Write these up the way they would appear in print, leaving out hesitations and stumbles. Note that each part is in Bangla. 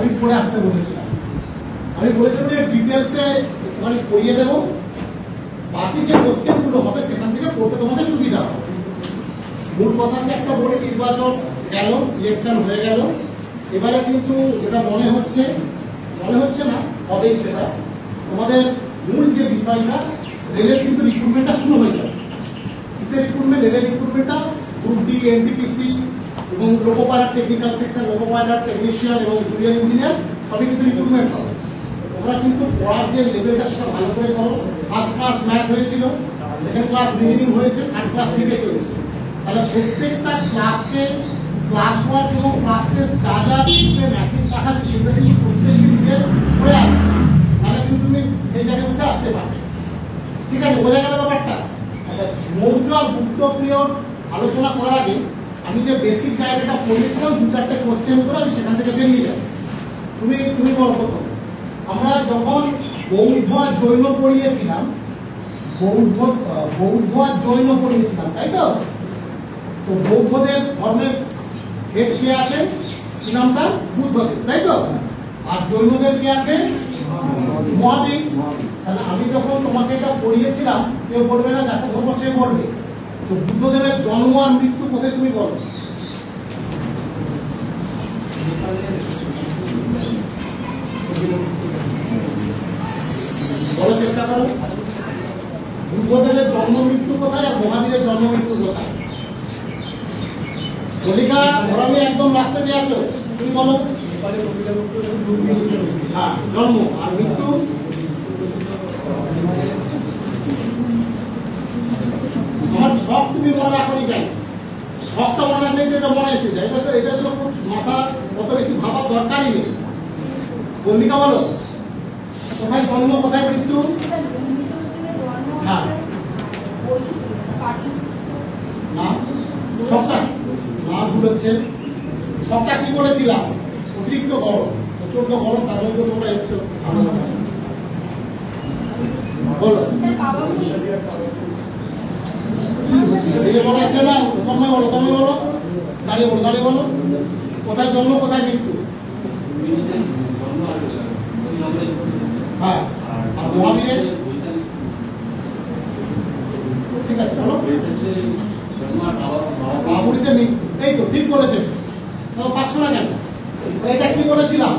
আমি পড়ে আসতে বলেছিলাম। আমি বলেছিলাম যে ডিটেলসে একটুখানি পড়িয়ে দেবো, বাকি যে কোশ্চেনগুলো হবে সেখান থেকে পড়তে তোমাদের সুবিধা হবে। মূল কথা হচ্ছে একটা বোর্ডে নির্বাচন গেল, ইলেকশন হয়ে গেল, এবারে কিন্তু এটা মনে হচ্ছে না হবেই সেটা, তোমাদের মূল যে বিষয়টা রেলের কিন্তু রিক্রুটমেন্টটা শুরু হয়ে যাবে। কিসের রিক্রুটমেন্ট? রেলের রিক্রুটমেন্টটা গ্রুপ ডি, এনটিপিসি এবং loco pilot technical section, loco pilot technician এবং জুনিয়র ইঞ্জিনিয়ার সবই কিন্তু রিক্রুটমেন্ট হবে। তোমরা কিন্তু পড়ার যে লেভেলটা সেটা ভালো করে করো। ফার্স্ট ক্লাস ম্যাথ হয়েছিল, সেকেন্ড ক্লাস রিজনিং হয়েছে, থার্ড ক্লাস থেকে চলেছে। তাহলে প্রত্যেকটা ক্লাসকে ক্লাস ওয়ার্ক এবং ক্লাস টেস্ট যা যা মেসেজ পাঠাচ্ছি সেটা কিন্তু প্রত্যেকদিন নিজে পড়ে আসবে, তাহলে কিন্তু তুমি সেই জায়গায় উঠে আসতে পারবে। ঠিক আছে, বোঝা গেল ব্যাপারটা? মৌর্য আর গুপ্ত পিরিয়ড আলোচনা করার আগে আমি যে বেসিক জায়গাটা পড়িয়েছিলাম 2-4টে কোশ্চেন করে আমি সেখান থেকে বেরিয়ে যাব। তুমি বলো প্রথম, আমরা যখন বৌদ্ধ আর জৈন পড়িয়েছিলাম, বৌদ্ধ আর জৈন পড়িয়েছিলাম, তাই তো? তো বৌদ্ধদের ধর্মের হেড কে আছে? কি নাম তার? বুদ্ধদেব, তাই তো? আর জৈনদের কে আছে? মহাবীর। তাহলে আমি যখন তোমাকে এটা পড়িয়েছিলাম কেউ বলবে না যাকে ধর্ম সে বলবে। তো বুদ্ধদেবের জন্ম আর মৃত্যু কোথায় তুমি বলো? বলার চেষ্টা করো। বুদ্ধদেবের জন্ম মৃত্যু কোথায় আর মহাবীরের জন্ম মৃত্যু কোথায়? কলিকা ধর্মে একদম লাস্টে যে আছো তুমি বলো। হ্যাঁ, জন্ম আর মৃত্যু। তোমার শখ তুমি মনে রাখনি কেন? শখটা মনে রাখলে যেটা মনে এসে যায়, এটা জন্য মাথা অত বেশি ভাবার দরকারই নেই। কলিকা বলো, কোথায় জন্ম কোথায় মৃত্যু? হ্যাঁ, না শখটা না ভুল হচ্ছে। শখটা কি বলেছিলাম? অতিরিক্ত গরম, প্রচন্ড গরম, তার মধ্যে তোমরা এসছো। বলো তুমি বলো, দাঁড়িয়ে বলো, কোথায় জন্ম কোথায় মৃত্যু? হ্যাঁ, আর মহাবীরের? ঠিক আছে, বলো। বাবুড়িতে মৃত্যু, এই তো ঠিক বলেছে। পাচ্ছ না কেন? এটা কি বলেছিলাম?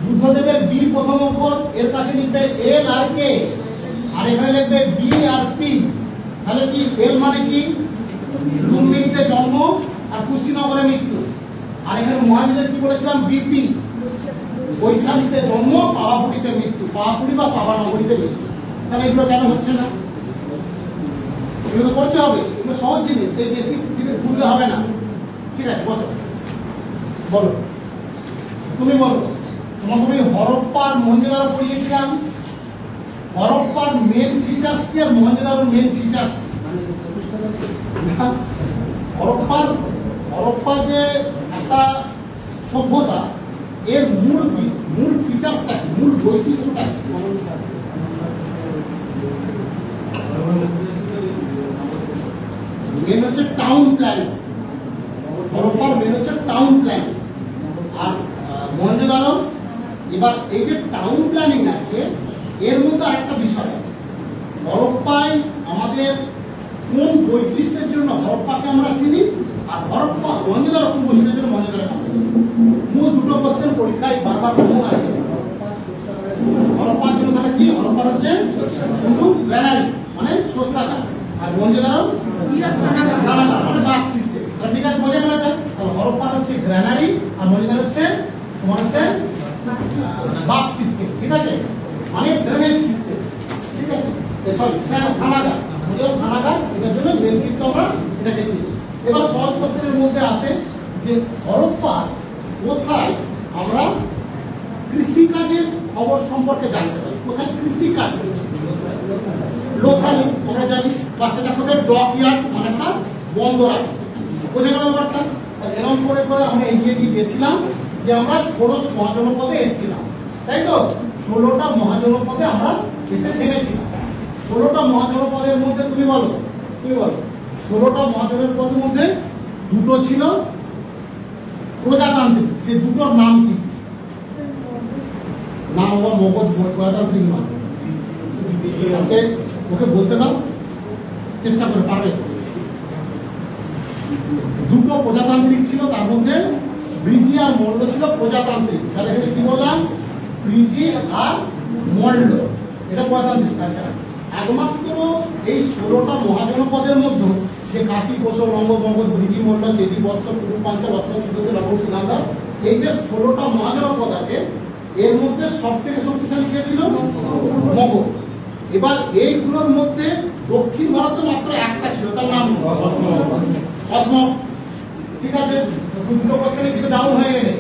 বুদ্ধদেবের বি প্রথম অক্ষর, এর কাছে লিখবে এল আর কে, আর এখানে লিখবে বি আর পি। তাহলে কি এল মানে কি? লুম্বিনীতে জন্ম আর কুশীনগরে মৃত্যু। আর এখানে মহাবীরের কি বলেছিলাম? বিপি, বৈশালীতে জন্ম, পাওয়াপুরীতে মৃত্যু, পাওয়াপুরী বা পাওয়ানগরীতে মৃত্যু। তাহলে এগুলো কেন হচ্ছে না? এগুলো তো করতে হবে, এগুলো সহজ জিনিস, এই বেসিক জিনিস ভুললে হবে না। ঠিক আছে, বসো, বলো, তুমি বলো। তোমাকে আমি হরপ্পার মহেঞ্জোদারো পড়িয়েছিলাম। হরপ্পার মেন ফিচার্স কি আর মহেঞ্জোদারোর মেন ফিচার্স? হরপ্পা যে একটা সভ্যতা, এর মূল ফিচার্সটা কি, মূল বৈশিষ্ট্যটা কি? মেন হচ্ছে টাউন প্ল্যানিং। হরপ্পার মেন হচ্ছে টাউন প্ল্যানিং। আর মহেঞ্জোদারো, এবার এই যে টাউন প্ল্যানিং আছে এর মধ্যে আরেকটা বিষয় আছে। হরপ্পায় আমাদের কোন বৈশিষ্ট্যের জন্য হরপ্পাকে আমরা চিনি, আর হরপ্পা মহেঞ্জোদারো কোন বৈশিষ্ট্যের জন্য মহেঞ্জোদারোকে আমরা চিনি? মূল দুটো কোশ্চেন পরীক্ষায় বারবার কমন আসে। হরপ্পার জন্য তাহলে কি? হরপ্পার হচ্ছে শুধু গ্র্যানারি মানে শস্যাগার, আর মহেঞ্জোদারো সানাগার মানে বাথ সিস্টেম। ঠিক আছে, বোঝা গেল এটা? তাহলে হরপ্পার হচ্ছে গ্র্যানারি আর মহেঞ্জোদারো হচ্ছে তোমার হচ্ছে বাথ সিস্টেম। ঠিক আছে, মানে ড্রেনেজ সিস্টেম। ঠিক আছে, সরি সানাগার, সানাগার, এটার জন্য মেন কিন্তু আমরা এটা গেছি। এবার সহজ কোশ্চেনের মধ্যে আসে যে হরপ্পার কোথায় আমরা কৃষিকাজের খবর সম্পর্কে জানতে পারি। কোথায় কৃষিকাজ হয়েছে? লোথালে আমরা জানি, বা সেটা কোথায় ডকইয়ার্ড মানে একটা বন্দর আছে সেখানে। বোঝা গেল ব্যাপারটা? এরকম করে আমরা এগিয়ে গিয়েছিলাম যে আমরা 16 মহাজনপদে এসেছিলাম, তাই তো? 16টা মহাজনপদে আমরা এসে থেমেছিলাম। 16টা মহাজনপদের মধ্যে তুমি বলো 16টা মহাজনপদের মধ্যে দুটো ছিল প্রজাতান্ত্রিক, সে দুটোর নাম কি? না বাবা মগধ প্রজাতান্ত্রিক নয়। আজকে ওকে বলতে দাও, চেষ্টা করে পারবে। দুটো প্রজাতান্ত্রিক ছিল, তার মধ্যে ব্রিজি আর মল্ল ছিল প্রজাতান্ত্রিক। তাহলে এখানে কি বললাম? ব্রিজি আর মল্ল, এটা প্রজাতান্ত্রিক। আচ্ছা, একমাত্র এই 16টা মহাজনপদের মধ্যে যে কাশী, কোশল, অঙ্গ, মগধ, ব্রিজি, মল্ল, চেদি, বৎস, কুরু, পাঞ্চাল, অষ্টম, সুদর্শ, লবণ, গান্ধার, এই যে 16টা মহাজনপদ আছে, এর মধ্যে সব থেকে শক্তিশালী কে ছিল? মগধ। এবার এইগুলোর মধ্যে দক্ষিণ ভারতে মাত্র একটা ছিল, তার নাম অসমক। ঠিক আছে, দুটো কোশ্চেনে কিন্তু ডাউন হয়ে গেলে